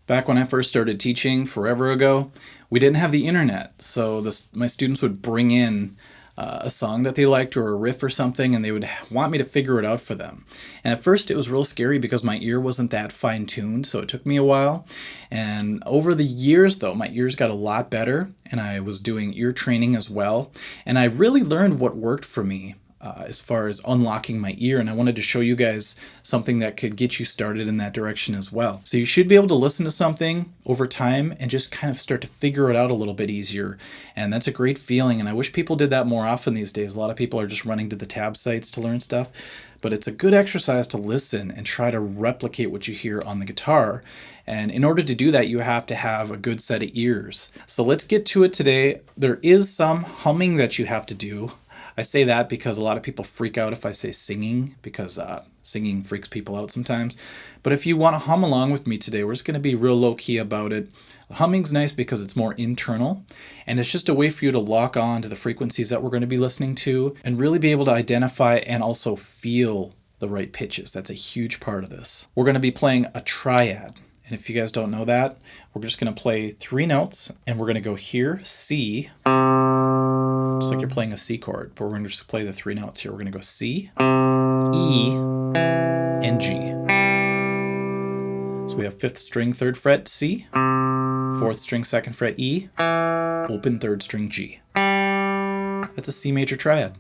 Back when I first started teaching forever ago, we didn't have the internet, so my students would bring in a song that they liked or a riff or something, and they would want me to figure it out for them. And at first it was real scary because my ear wasn't that fine-tuned, so it took me a while. And over the years though, my ears got a lot better, and I was doing ear training as well, and I really learned what worked for me as far as unlocking my ear, and I wanted to show you guys something that could get you started in that direction as well. So you should be able to listen to something over time and just kind of start to figure it out a little bit easier, and that's a great feeling, and I wish people did that more often these days. A lot of people are just running to the tab sites to learn stuff, but it's a good exercise to listen and try to replicate what you hear on the guitar. And in order to do that, you have to have a good set of ears. So let's get to it today. There is some humming that you have to do. I say that because a lot of people freak out if I say singing, because singing freaks people out sometimes. But if you want to hum along with me today, we're just going to be real low-key about it. Humming's nice because it's more internal, and it's just a way for you to lock on to the frequencies that we're going to be listening to and really be able to identify and also feel the right pitches. That's a huge part of this. We're going to be playing a triad. And if you guys don't know that, we're just going to play 3 notes, and we're going to go here, C, just like you're playing a C chord, but we're going to just play the 3 notes here. We're going to go C, E, and G. So we have 5th string, 3rd fret, C, 4th string, 2nd fret, E, open 3rd string, G. That's a C major triad.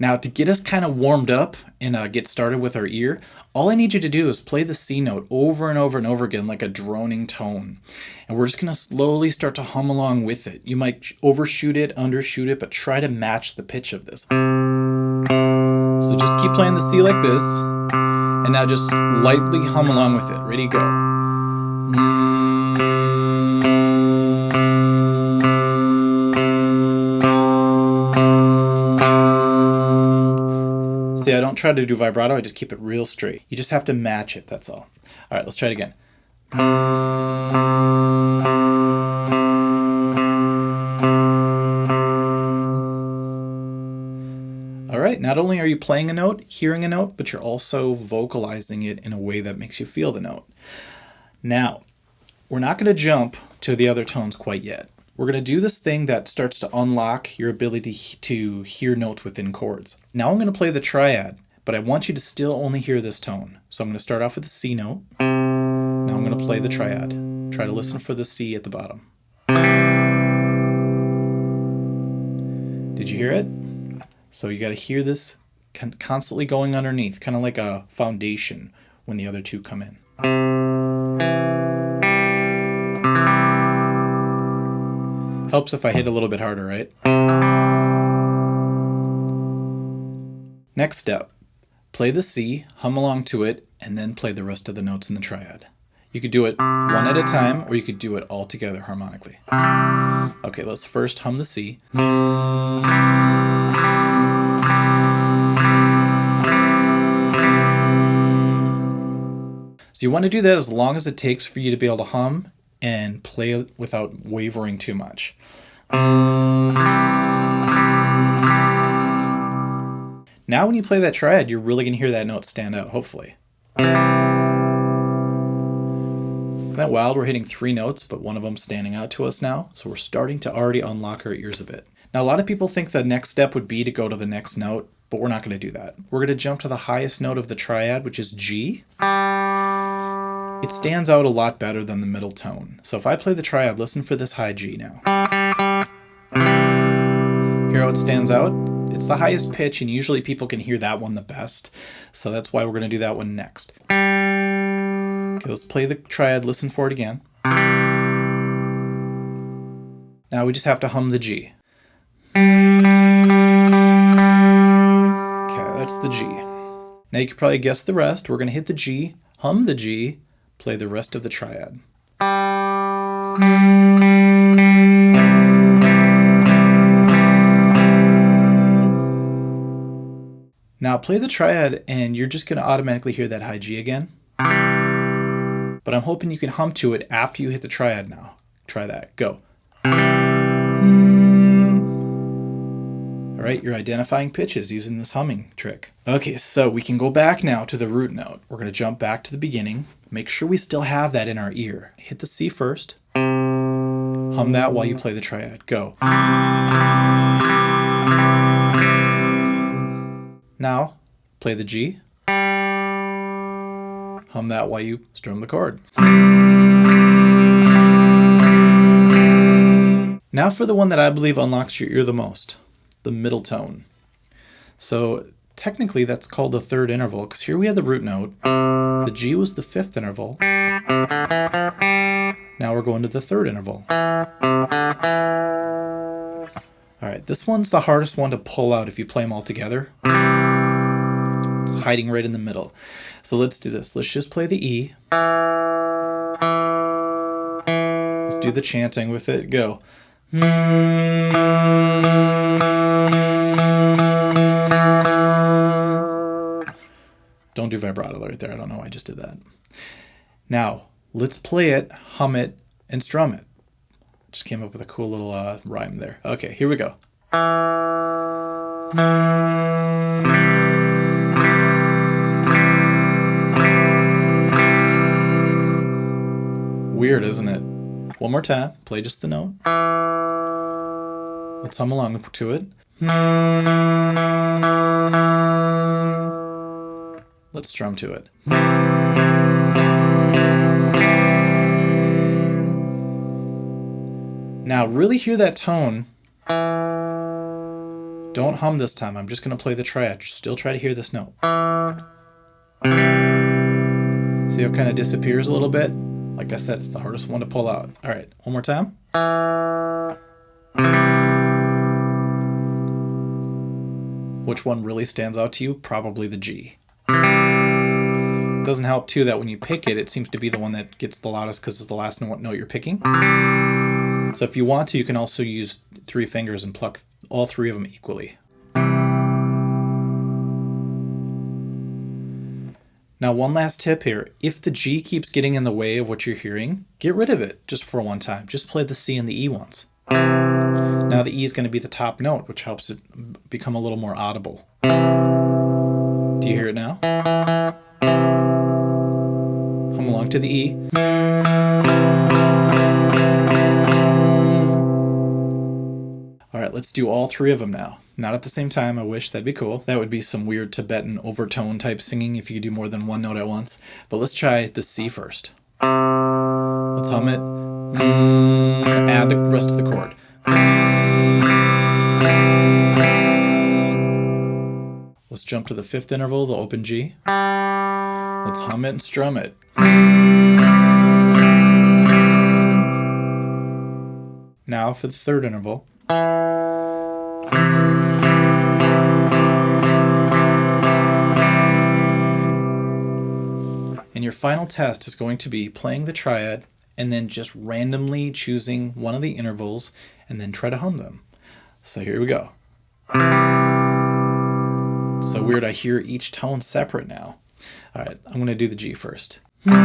Now, to get us kind of warmed up and get started with our ear, all I need you to do is play the C note over and over and over again like a droning tone. And we're just going to slowly start to hum along with it. You might overshoot it, undershoot it, but try to match the pitch of this. So just keep playing the C like this, and now just lightly hum along with it. Ready, go. See, I don't try to do vibrato, I just keep it real straight. You just have to match it, that's all. All right, let's try it again. All right, not only are you playing a note, hearing a note, but you're also vocalizing it in a way that makes you feel the note. Now, we're not going to jump to the other tones quite yet. We're going to do this thing that starts to unlock your ability to hear notes within chords. Now I'm going to play the triad, but I want you to still only hear this tone. So I'm going to start off with the C note. Now I'm going to play the triad. Try to listen for the C at the bottom. Did you hear it? So you got to hear this constantly going underneath, kind of like a foundation when the other 2 come in. Helps if I hit a little bit harder, right? Next step, play the C, hum along to it, and then play the rest of the notes in the triad. You could do it one at a time, or you could do it all together harmonically. Okay, let's first hum the C. So you want to do that as long as it takes for you to be able to hum and play it without wavering too much. Now when you play that triad, you're really going to hear that note stand out, hopefully. Isn't that wild? We're hitting 3 notes, but one of them standing out to us now. So we're starting to already unlock our ears a bit. Now a lot of people think the next step would be to go to the next note, but we're not going to do that. We're going to jump to the highest note of the triad, which is G. It stands out a lot better than the middle tone. So if I play the triad, listen for this high G now. Hear how it stands out? It's the highest pitch, and usually people can hear that one the best. So that's why we're going to do that one next. Okay, let's play the triad, listen for it again. Now we just have to hum the G. Okay, that's the G. Now you can probably guess the rest. We're going to hit the G, hum the G, play the rest of the triad. Now play the triad and you're just going to automatically hear that high G again. But I'm hoping you can hum to it after you hit the triad now. Try that. Go. All right, you're identifying pitches using this humming trick. Okay, so we can go back now to the root note. We're going to jump back to the beginning. Make sure we still have that in our ear. Hit the C first. Hum that while you play the triad. Go. Now, play the G. Hum that while you strum the chord. Now for the one that I believe unlocks your ear the most, the middle tone. So technically that's called the third interval, because here we have the root note. The G was the fifth interval. Now we're going to the third interval. All right, this one's the hardest one to pull out if you play them all together. It's hiding right in the middle. So let's do this. Let's just play the E. Let's do the chanting with it. Go. Don't do vibrato right there. I don't know why I just did that. Now, let's play it, hum it, and strum it. Just came up with a cool little rhyme there. Okay, here we go. Weird, isn't it? One more time. Play just the note. Let's hum along to it. Let's strum to it. Now, really hear that tone. Don't hum this time. I'm just going to play the triad. Still try to hear this note. See how it kind of disappears a little bit? Like I said, it's the hardest one to pull out. All right, one more time. Which one really stands out to you? Probably the G. It doesn't help too that when you pick it, it seems to be the one that gets the loudest because it's the last note you're picking. So if you want to, you can also use 3 fingers and pluck all 3 of them equally. Now, one last tip here. If the G keeps getting in the way of what you're hearing, get rid of it just for one time. Just play the C and the E ones. Now the E is going to be the top note, which helps it become a little more audible. Do you hear it now? Hum along to the E. All right, let's do all 3 of them now. Not at the same time, I wish. That'd be cool. That would be some weird Tibetan overtone type singing if you could do more than one note at once. But let's try the C first. Let's hum it. Add the rest of the chord. Let's jump to the 5th interval, the open G. Let's hum it and strum it. Now for the 3rd interval. And your final test is going to be playing the triad and then just randomly choosing one of the intervals and then try to hum them. So here we go. It's so weird, I hear each tone separate now. All right, I'm going to do the G first. Now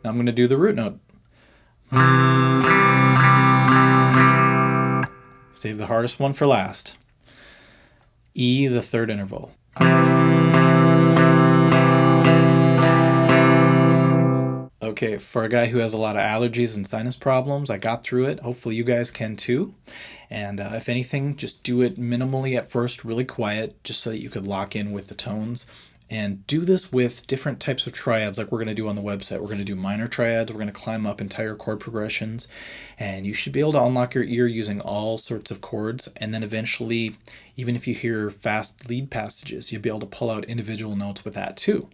I'm going to do the root note. Save the hardest one for last. E, the 3rd interval. Okay, for a guy who has a lot of allergies and sinus problems, I got through it. Hopefully you guys can too. And if anything, just do it minimally at first, really quiet, just so that you could lock in with the tones. And do this with different types of triads like we're going to do on the website. We're going to do minor triads. We're going to climb up entire chord progressions. And you should be able to unlock your ear using all sorts of chords. And then eventually, even if you hear fast lead passages, you'll be able to pull out individual notes with that too.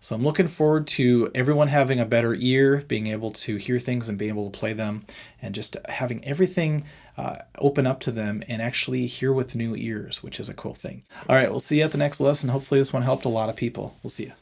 So I'm looking forward to everyone having a better ear, being able to hear things and being able to play them, and just having everything open up to them and actually hear with new ears, which is a cool thing. All right, we'll see you at the next lesson. Hopefully this one helped a lot of people. We'll see you.